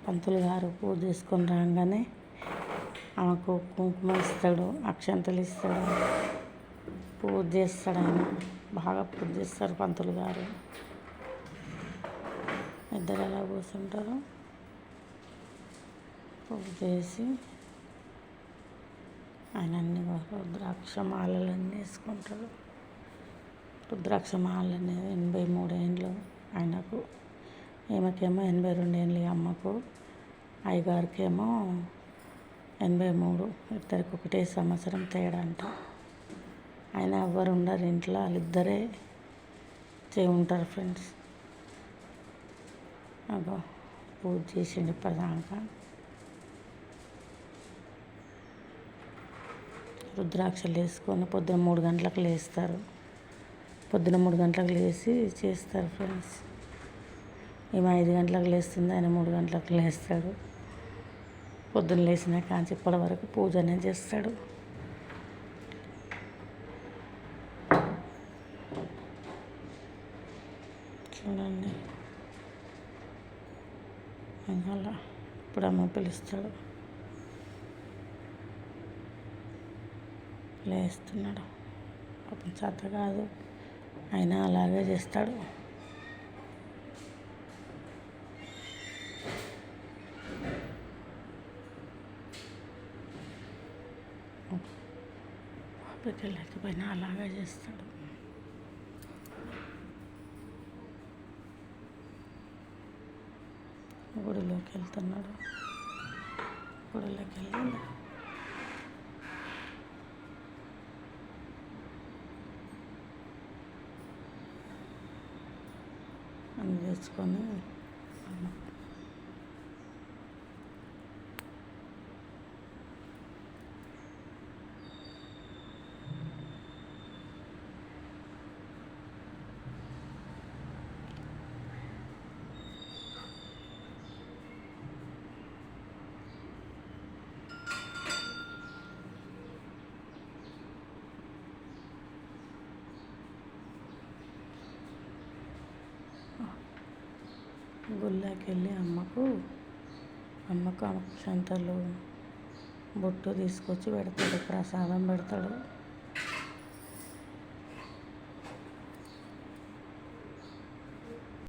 పంతులు గారు పూజ చేసుకొని రాగానే ఆమెకు కుంకుమ ఇస్తాడు, అక్షంతలు ఇస్తాడు, పూజ చేస్తాడు. ఆయన బాగా పూజ చేస్తారు పంతులు గారు. ఇద్దరు ఎలా కూర్చుంటారు, పూజ చేసి ఆయన అన్ని రుద్రాక్ష మాలలన్నీ వేసుకుంటాడు. రుద్రాక్ష మాలలు అనేది 83 ఏండ్లు ఆయనకు, ఈమెకేమో 82 ఏండ్లు అమ్మకు, అయ్యగారికేమో 83. ఇద్దరికి ఒకటే సంవత్సరం తేడా అంట. ఆయన ఎవ్వరు ఉండరు ఇంట్లో, వాళ్ళిద్దరే ఉంటారు ఫ్రెండ్స్. అగో పూజ చేసిండు ఇప్పటిదాకా. రుద్రాక్షలు వేసుకొని పొద్దున 3 గంటలకు లేస్తారు. పొద్దున 3 గంటలకు లేచి చేస్తారు ఫ్రెండ్స్. ఈమె 5 గంటలకు లేస్తుంది, ఆయన 3 గంటలకు లేస్తాడు. పొద్దున్న లేచిన కాంచి ఇప్పటి వరకు పూజ అనేది చేస్తాడు. చూడండి, అలా ఇప్పుడు అమ్మ పిలుస్తాడు, లేస్తున్నాడు. పాపం చేత కాదు, అయినా అలాగే చేస్తాడు. పాపకి లేకపోయినా అలాగే చేస్తాడు. గుడిలోకి వెళ్తున్నాడు. గుడిలోకి వెళ్ళి అన్ని తెచ్చుకొని గుళ్ళోకి వెళ్ళి అమ్మకు అక్షంతలు బొట్టు తీసుకొచ్చి పెడతాడు, ప్రసాదం పెడతాడు.